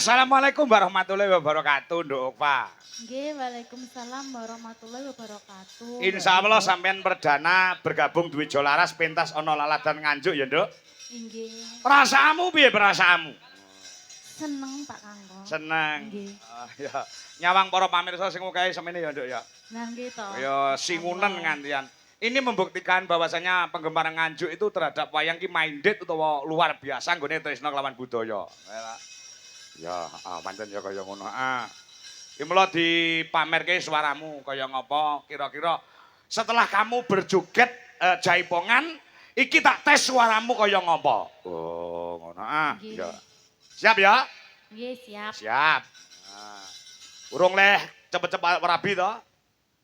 Assalamualaikum warahmatullahi wabarakatuh, Nduk Pak. Nggih, waalaikumsalam warahmatullahi wabarakatuh. Insyaallah sampean perdana bergabung duwe Jolaras pentas ana laladan Nganjuk ya, Nduk. Nggih. Perasaanmu piye perasaanmu? Seneng Pak Kangko. Seneng. Nggih. Ya. Nyawang para pamirsa sing mukae semene ya, Nduk ya. Nah nggih to. Ya singunen ngantian. Ini membuktikan bahwasanya penggemar Nganjuk itu terhadap wayang ki minded utawa luar biasa nggone tresna kelawan budaya. Ya, pancen ya kaya ngono. Iki mula dipamerke suaramu kaya ngapa kira-kira setelah kamu berjoget jaipongan iki tak tes suaramu kaya ngapa. Oh, ngono. Ya. Siap ya? Nggih, siap. Siap. Urung leh cepet-cepet rabi to?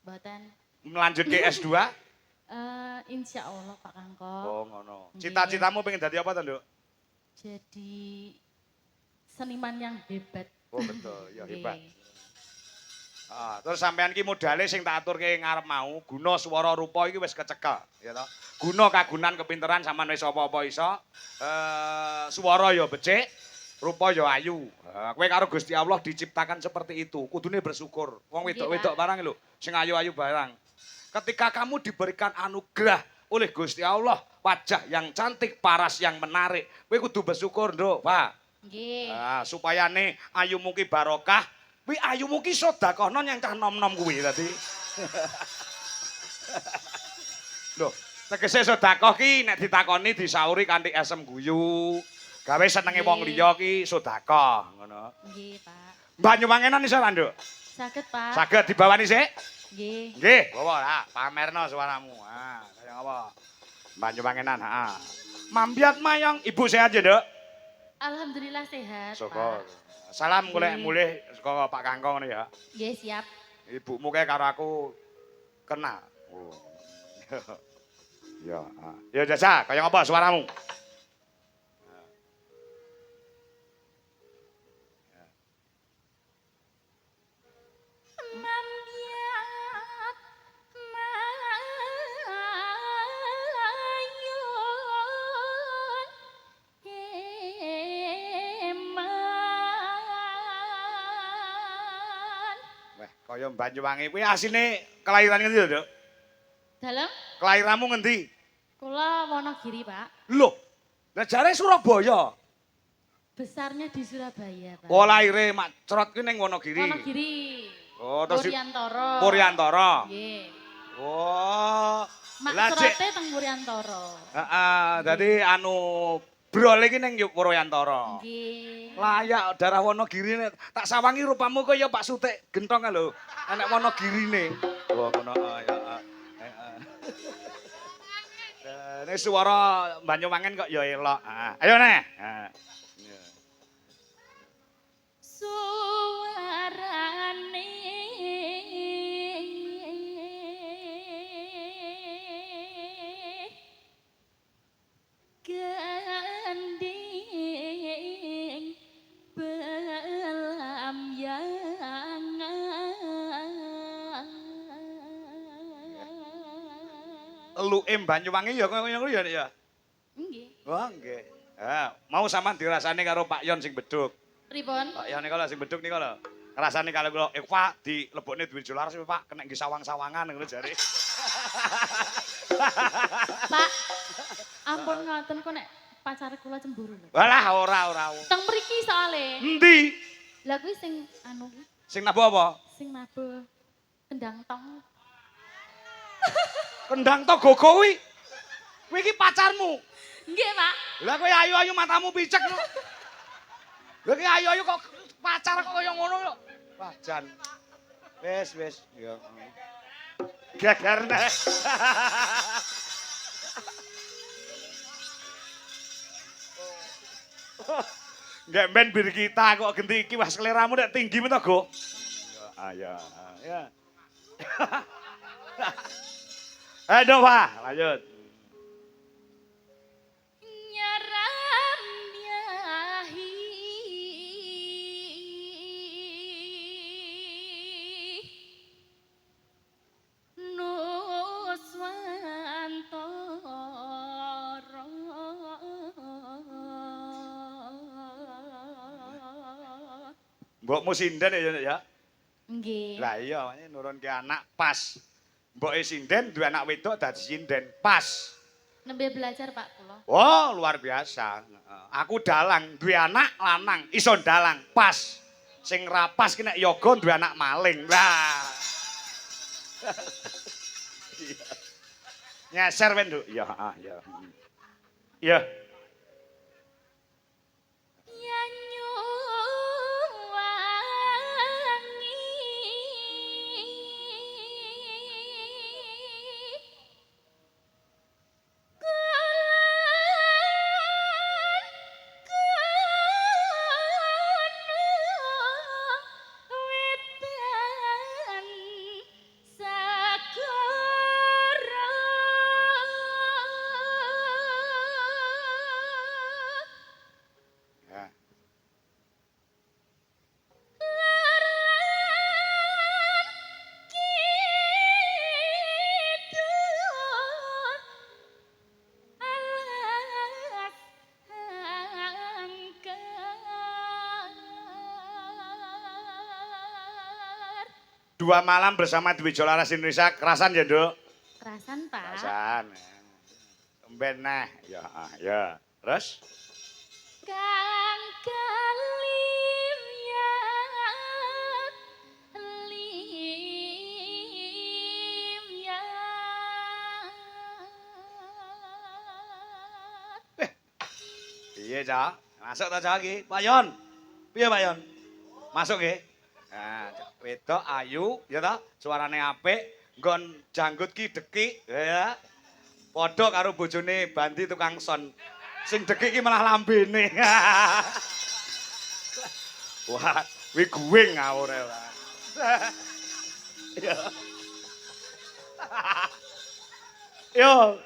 Mboten. Melanjut ke S2? Insya Allah Pak Kangko. Oh, ngono. Cita-citamu pengen dadi apa to, Nduk? Jadi seniman yang hebat. Oh, betul. Ya hebat. Terus sampean ki modale sing tak aturke ngarep mau, guna swara rupa iki wis kecekel, ya toh. Guna kagunan kepinteran sampean wis apa-apa iso. Swara ya becik, rupa ya ayu. Kowe karo Gusti Allah diciptakan seperti itu. Kudune bersyukur. Wong wedok-wedok barang lho, sing ayu-ayu barang. Ketika kamu diberikan anugerah oleh Gusti Allah, wajah yang cantik, paras yang menarik, kowe kudu bersyukur, Nduk, Pak. Nggih. Supayane ayumu ki barokah. Kuwi ayumu ki sedekahno yang cah nom-nom kuwi tadi. Loh, tegese sedekah ki nek ditakoni disauri kanthi asem guyu. Gawe senenge wong liya ki sedekah, ngono. Nggih, Pak. Banyuwangenan iso ra, Nduk? Saged, Pak. Saged dibawani sik? Nggih. Nggih, bawa lah, pamerno suaramu. Kaya apa? Banyuwangenan, Mambiat mayang, Ibu sehat ya, Nduk? Alhamdulillah sehat, Syukur. Pak. Salam golek mulih saka Pak Kangkong ngene ya. Nggih, siap. Ibumu kae karo aku kenal. Oh. Ya, ya jasa, kaya apa suaramu? Kaya Banyuwangi kuwi asline kelahiran ngendi lho, Nduk? Dalem? Kelahiranmu ngendi? Kula Wonogiri, Pak. Loh. Lah jare Surabaya. Besarnya di Surabaya, Pak. Oh, lahire Macrot kuwi ning Wonogiri. Wonogiri. Oh, terus Puryantara. Puryantara. Nggih. Oh. Maksrote teng Puryantara. Heeh, dadi anu brol iki ning Puryantara. Nggih. Layak darah Wonogiri tak sawangi rupamu kaya Pak Sutik gentong lho. Enek Wonogirine. Oh, ngono ya. Nek swara Banyuwangen kok ya elok. Ayo neh. Suarane gandeng belamyangan. Luim Banyuwangi ya kaya ngono ya, Nek ya. Nggih. Oh, nggih. Mau sampean dirasani karo Pak Yon sing beduk. Pripun? Pak Yon niku lho sing beduk niku lho. Ngrasani kalau kula Pak dilebokne duwe Jolaras Pak kena nggih sawang-sawangan ngono jare. Pak, ampun ngoten kok nek pacar kula cemburu lho. Walah ora. Teng mriki soalé. Endi? Lah kuwi sing anu Sing nabuh apa? sing nabuh kendang tong. Kendang to gogo kuwi. Kuwi iki pacarmu. Nggih, Pak. Lah kowe ayu-ayu matamu picek lho. Lah iki ayu-ayu kok pacar kok kaya ngono lho. Wah, jan. Wis. Ya. Gagar nek. Nggak ben bir kita kok genti iki wis seleramu nek tinggi men to, Go. Ya. Ayo, Pak, lanjut. Nyaram yahi Nuswantara Mbokmu sinden ya ya. Nggih. Lah iya nurunke anak pas. Mboke sinden duwe anak wedok dadi sinden pas. Nembe belajar Pak kula. Oh, luar biasa. Aku dalang duwe anak lanang, iso dalang pas. Sing rapas ki nek yoga duwe anak maling. Lah. Nyeser men, Nduk. Iya, heeh, iya. Iya. Yanyu wangi wetan sagara Ya. Dua malam bersama Dwi Jolaras Indonesia kerasan ya, Nduk? Kerasan, Pak. Kerasan. Emben nah, ya, ya. Terus? Kang kalim ya lim ya. Piye, Cak? Masuk ta, Cak iki? Pak Yon. Piye, Pak Yon? Masuk nggih. Nah, wedok ayu ya ta, suarane apik, nggon janggut ki dekik ya. Padha karo bojone Bandi tukang son. Sing dekik ki malah lambene. Wah, kuwi guwing ngawur ya. Ya. Yo.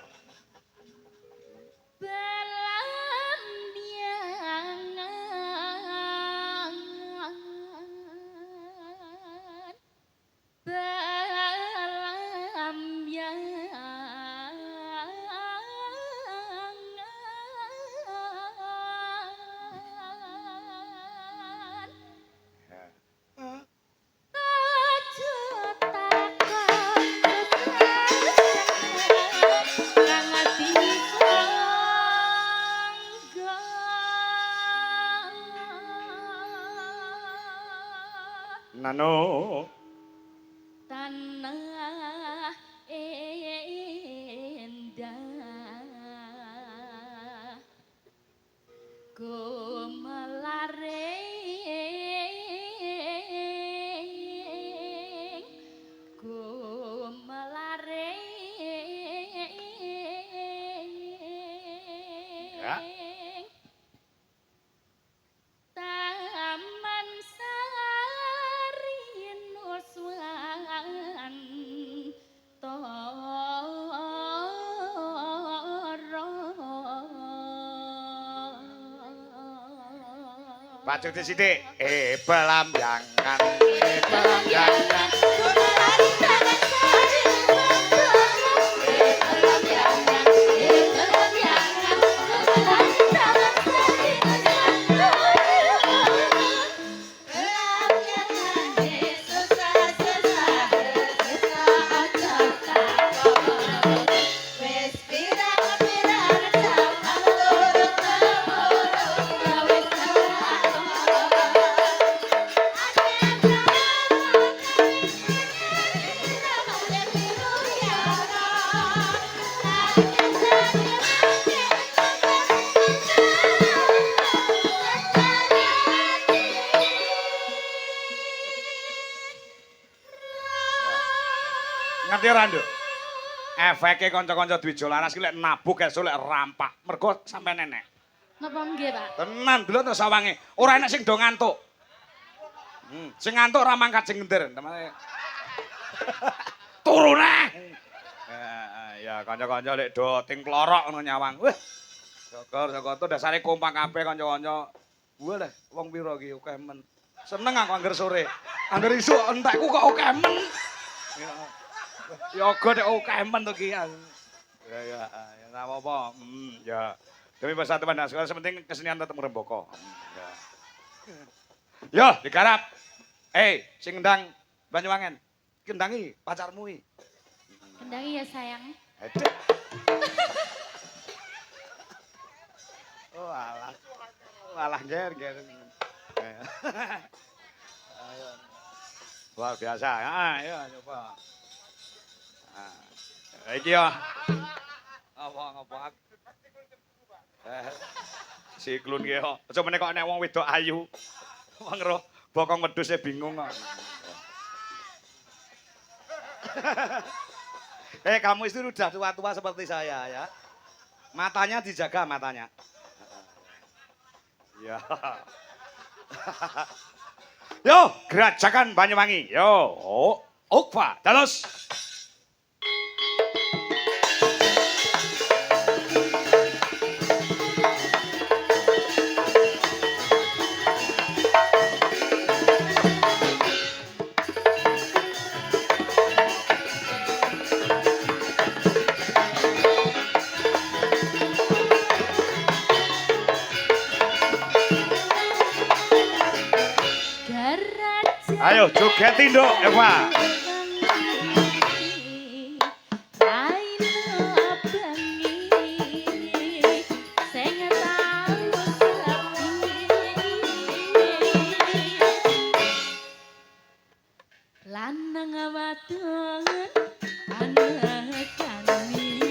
Nano Tanah endah gumelareng ya. Taman Sari Nuswan Pak Cuti sithik. Belambangan. Belambangan. Ngerti ora, Nduk? Efeke kanca-kanca Dwi Jolaras ki lek nabuk esuk lek rampak. Mergo sampe nenek. Napa nggih, Pak? Tenan delok to sawange. Ora enek sing do ngantuk. Sing ngantuk ora mangkat sing ngender. Turu neh. Ya kanca-kanca lek do ting klorok ngono nyawang. Wah. Syukur to dasare kompak kabeh kanca-kanca. Wah leh wong pira iki akeh men. Seneng aku angger sore. Angger isuk entekku kok akeh men. Yoga nek akeh men to ki. Ya ora apa-apa. Ya. Demi persatuan nasional sepenting kesenian tetap merembaka. Ya. Yo, digarap. Sing ndang Banyuwangen. Kendangi pacarmu iki. Kendangi ya sayang. Aduh. Oh alah. Alah ger. Ayo. Luar biasa. Ayo coba. Iki ya. Apa. Siklun ki kok. Aja meneh kok nek wong wedok ayu. Wong roh bokong wedhuse bingung kok. Kamu itu sudah tua-tua seperti saya ya. Matanya dijaga matanya. Ya. Yo, gerajakan Banyuwangi. Yo, Okva, dalos. Ayo jogeti nduk Eva. Lanang wadon anak kami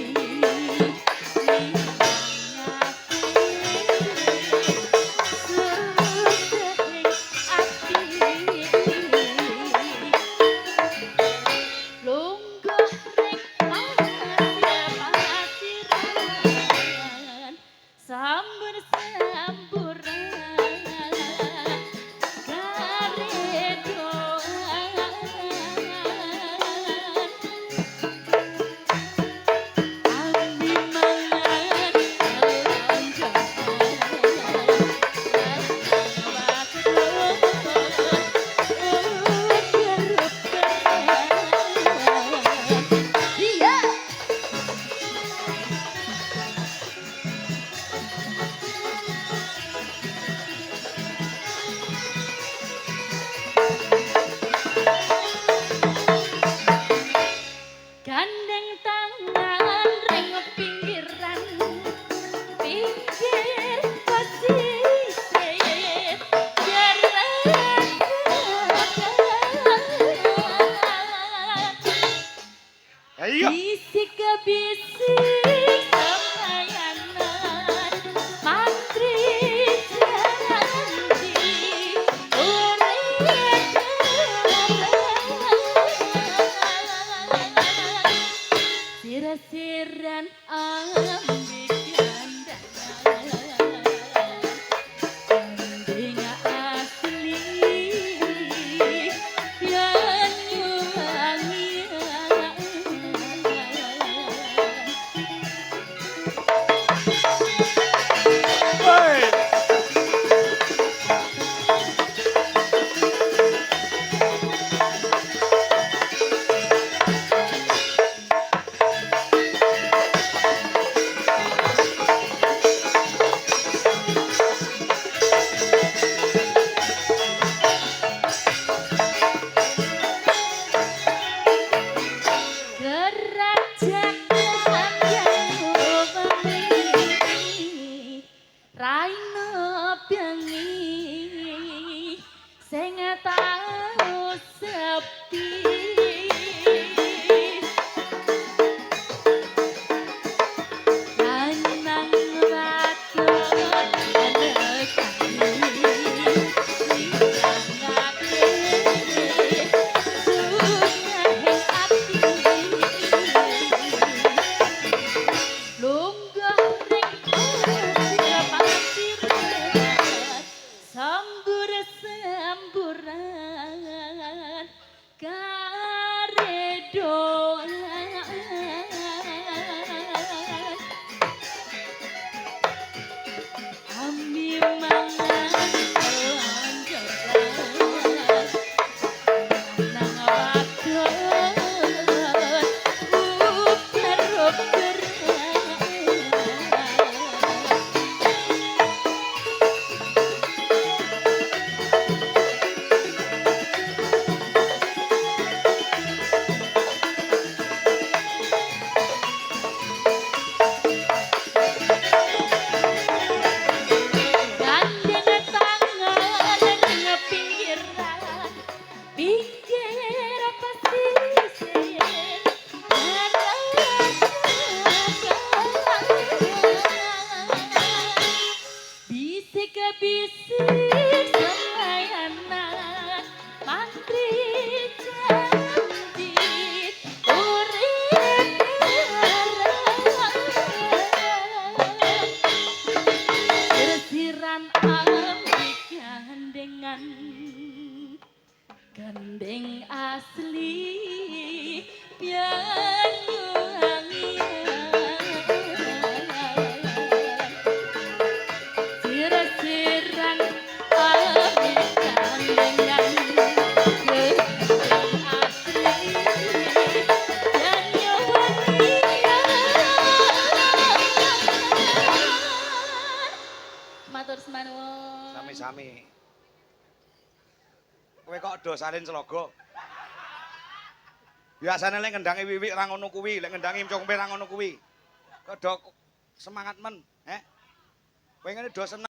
gandeng tangan reng pinggiran pinggir pesisir Ayo. bisik ke bisik semayanan mantri janji sirasiran ambikan gandeng asli Banyuwangi. Woi. sami. Kowe kok do salin slogo. Biasane lek ngendangi wiwik ra ngono kuwi, lek ngendangi congpe ra ngono kuwi. Kok do semangat men, Kowe ngene do seneng